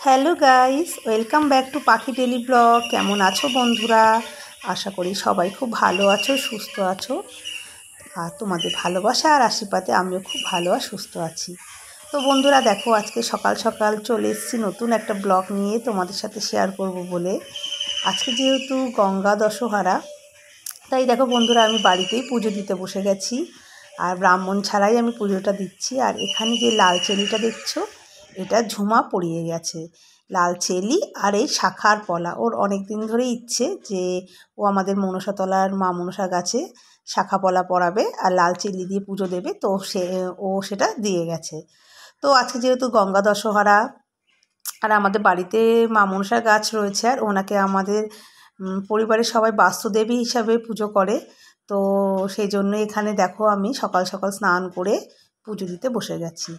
Hello guys, welcome back to পাখি daily blog. কেমন আছো বন্ধুরা? আশা করি সবাই খুব ভালো আছো, সুস্থ আছো। আর তোমাদের ভালোবাসা আর আশীর্বাদে আমিও খুব ভালো আর সুস্থ আছি। তো বন্ধুরা দেখো, আজকে সকাল সকাল চলে এসেছি নতুন একটা ব্লগ নিয়ে তোমাদের সাথে শেয়ার করব বলে। আজকে যেহেতু গঙ্গা দশহরা, তাই দেখো বন্ধুরা আমি বাড়িতেই পুজো দিতে বসে গেছি। আর ব্রাহ্মণ ছাড়াই আমি পুজোটা দিচ্ছি। আর এখানে যে লাল চেলিটা দেখছো, এটা ঝুমা পড়িয়ে গেছে। লাল চেলি আর এই শাখার পলা, ওর অনেক দিন ধরে ইচ্ছে যে ও আমাদের মনসাতলার মা মনসা গাছে শাখা পলা পরাবে আর লাল চেলি দিয়ে পুজো দেবে। তো ও সেটা দিয়ে গেছে। তো আজকে যেহেতু গঙ্গা দশহরা, আর আমাদের বাড়িতে মা মনসার গাছ রয়েছে, আর ওনাকে আমাদের পরিবারের সবাই বাস্তুদেবী হিসাবে পুজো করে। তো সেই জন্য এখানে দেখো আমি সকাল সকাল স্নান করে পুজো দিতে বসে গেছি।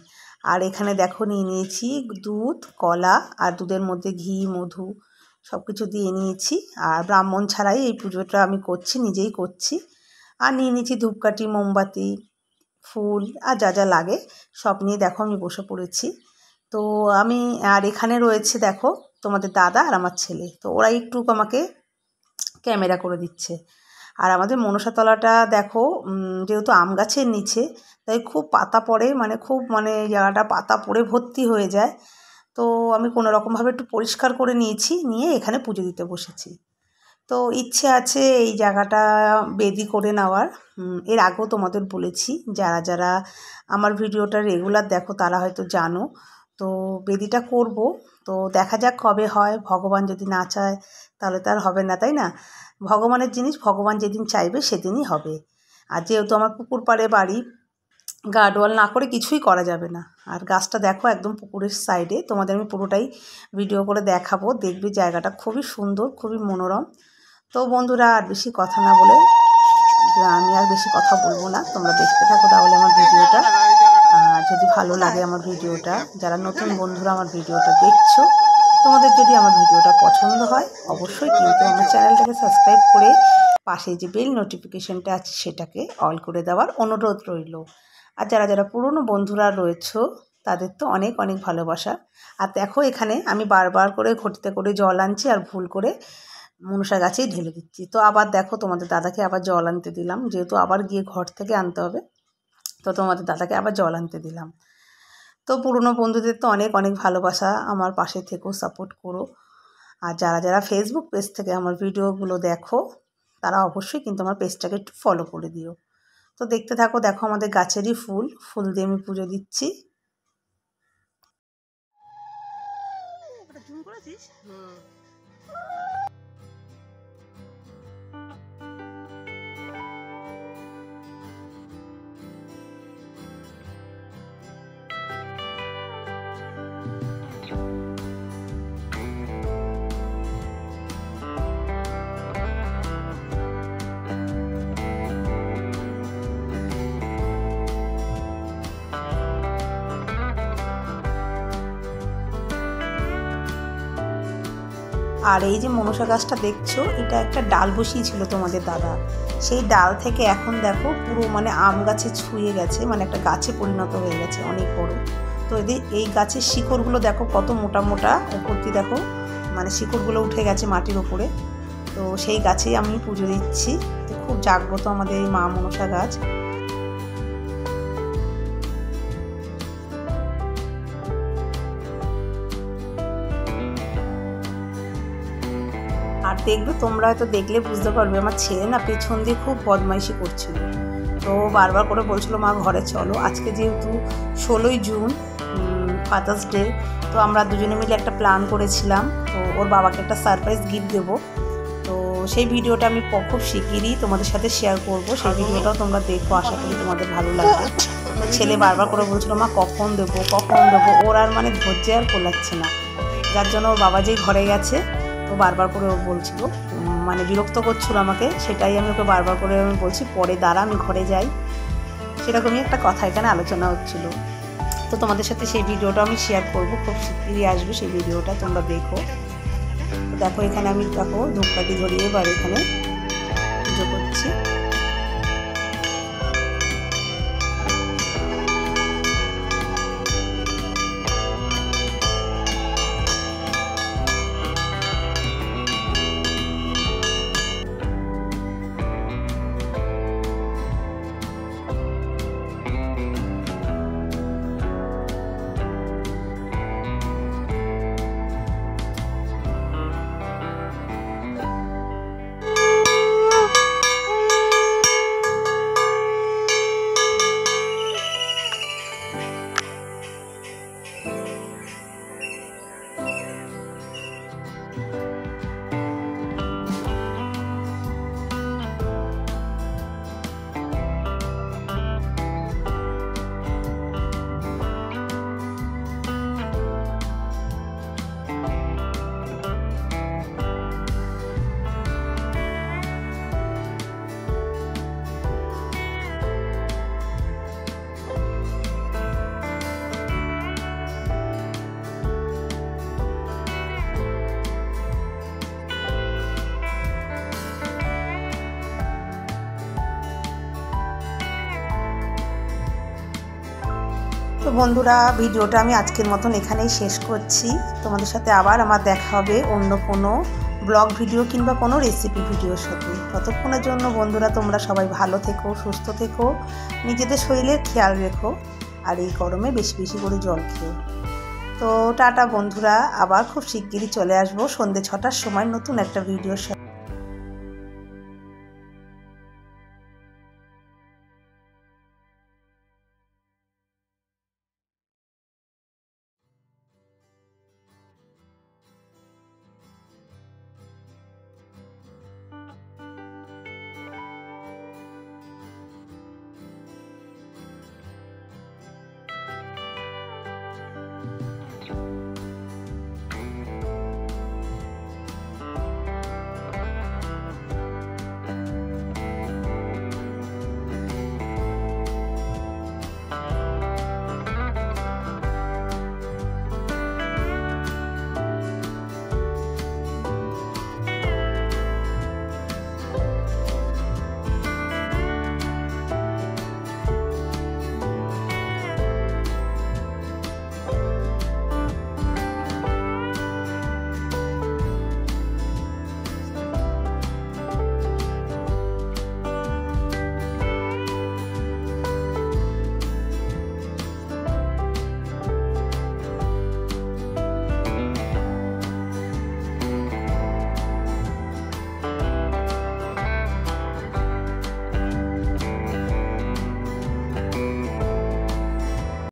আর এখানে দেখো নিয়ে নিয়েছি দুধ, কলা, আর দুধের মধ্যে ঘি, মধু সব কিছু দিয়ে নিয়েছি। আর ব্রাহ্মণ ছাড়াই এই পুজোটা আমি করছি, নিজেই করছি। আর নিয়ে নিয়েছি ধূপকাঠি, মোমবাতি, ফুল আর যা যা লাগে সব নিয়ে দেখো আমি বসে পড়েছি। তো আমি আর এখানে রয়েছে দেখো তোমাদের দাদা আর আমার ছেলে, তো ওরা একটু আমাকে ক্যামেরা করে দিচ্ছে। আর আমাদের মনসাতলাটা দেখো, যেহেতু আম গাছের নিচে, তাই খুব পাতা পড়ে, খুব জায়গাটা পাতা পড়ে ভর্তি হয়ে যায়। তো আমি কোনো রকমভাবে একটু পরিষ্কার করে নিয়েছি, নিয়ে এখানে পুজো দিতে বসেছি। তো ইচ্ছে আছে এই জায়গাটা বেদি করে নেওয়ার। এর আগেও তোমাদের বলেছি, যারা যারা আমার ভিডিওটা রেগুলার দেখো তারা হয়তো জানো। তো বেদিটা করব, তো দেখা যাক কবে হয়। ভগবান যদি না চায় তাহলে তো আর হবে না, তাই না? ভগবানের জিনিস ভগবান যেদিন চাইবে সেদিনই হবে। আর যেহেতু আমার পুকুর পাড়ে বাড়ি, গার্ডওয়াল না করে কিছুই করা যাবে না। আর গাছটা দেখো একদম পুকুরের সাইডে, তোমাদের আমি পুরোটাই ভিডিও করে দেখাবো, দেখবে জায়গাটা খুবই সুন্দর, খুবই মনোরম। তো বন্ধুরা আর বেশি কথা না বলে, আমি আর বেশি কথা বলবো না, তোমরা দেখতে থাকো তাহলে আমার ভিডিওটা। যদি ভালো লাগে আমার ভিডিওটা, যারা নতুন বন্ধুরা আমার ভিডিওটা দেখছো, তোমাদের যদি আমার ভিডিওটা পছন্দ হয় অবশ্যই কিন্তু আমার চ্যানেলটাকে সাবস্ক্রাইব করে পাশে যে বেল নোটিফিকেশনটা আছে সেটাকে অল করে দেওয়ার অনুরোধ রইল। আর যারা যারা পুরনো বন্ধুরা রয়েছো তাদের তো অনেক অনেক ভালোবাসা। আর দেখো এখানে আমি বারবার করে ঘটিতে করে জল আনছি আর ভুল করে মনসা গাছেই ঢেলে দিচ্ছি। তো আবার দেখো তোমাদের দাদাকে আবার জল আনতে দিলাম, যেহেতু আবার গিয়ে ঘর থেকে আনতে হবে, তো তোমাদের দাদাকে আবার জল আনতে দিলাম। তো পুরনো বন্ধুদের তো অনেক অনেক ভালোবাসা, আমার পাশে থেকেও সাপোর্ট করো। আর যারা যারা ফেসবুক পেজ থেকে আমার ভিডিওগুলো দেখো তারা অবশ্যই কিন্তু আমার পেজটাকে একটু ফলো করে দিও। তো দেখতে থাকো, দেখো আমাদের গাছেরই ফুল দিয়ে আমি পুজো দিচ্ছি। আর এই যে মনসা গাছটা দেখছো, এটা একটা ডাল বসিয়েছিল তোমাদের দাদা। সেই ডাল থেকে এখন দেখো পুরো আম গাছে ছুঁয়ে গেছে, একটা গাছে পরিণত হয়ে গেছে, অনেক বড়। তো এই গাছের শিকড়গুলো দেখো কত মোটা মোটা, উপর দিয়ে দেখো শিকড়গুলো উঠে গেছে মাটির ওপরে। তো সেই গাছেই আমি পুজো দিচ্ছি। তো খুব জাগ্রত আমাদের এই মা মনসা গাছ। আর দেখবে, তোমরা হয়তো দেখলে বুঝতে পারবে, আমার ছেলে না পেছন দিয়ে খুব বদমাইশি করছিল। তো বারবার করে বলছিল মা ঘরে চলো। আজকে যেহেতু 16ই জুন, ফাদার্স ডে, তো আমরা দুজনে মিলে একটা প্ল্যান করেছিলাম, তো ওর বাবাকে একটা সারপ্রাইজ গিফট দেবো। তো সেই ভিডিওটা আমি খুব শিগগিরই তোমাদের সাথে শেয়ার করব। সেই ভিডিওটাও তোমরা দেখো, আশা করি তোমাদের ভালো লাগবে। তো ছেলে বারবার করে বলছিল মা কখন দেবো কখন দেবো, ওর আর ধৈর্য আর কোলাচ্ছে না, যার জন্য ওর বাবা যেই ঘরে গেছে, তো বারবার করে ও বলছিল, বিরক্ত করছিল আমাকে। সেটাই আমি ওকে বারবার করে বলছি পরে দাঁড়া, আমি ঘরে যাই। সেরকমই একটা কথা এখানে আলোচনা হচ্ছিল। তো তোমাদের সাথে সেই ভিডিওটা আমি শেয়ার করব, খুব শিগগিরই আসবে সেই ভিডিওটা, তোমরা দেখো। তো দেখো এখানে আমি ধূপকাঠি ধরিয়ে এবার এখানে পুজো করছি। তো বন্ধুরা, ভিডিওটা আমি আজকের মতন এখানেই শেষ করছি। তোমাদের সাথে আবার আমার দেখা হবে অন্য কোনো ব্লগ ভিডিও কিংবা কোনো রেসিপি ভিডিওর সাথে। ততক্ষণের জন্য বন্ধুরা তোমরা সবাই ভালো থেকো, সুস্থ থেকো, নিজেদের শরীরের খেয়াল রেখো, আর এই গরমে বেশি বেশি করে জল খেও। তো টাটা বন্ধুরা, আবার খুব শিগগিরই চলে আসবো সন্ধ্যে 6টার সময় নতুন একটা ভিডিওর সাথে।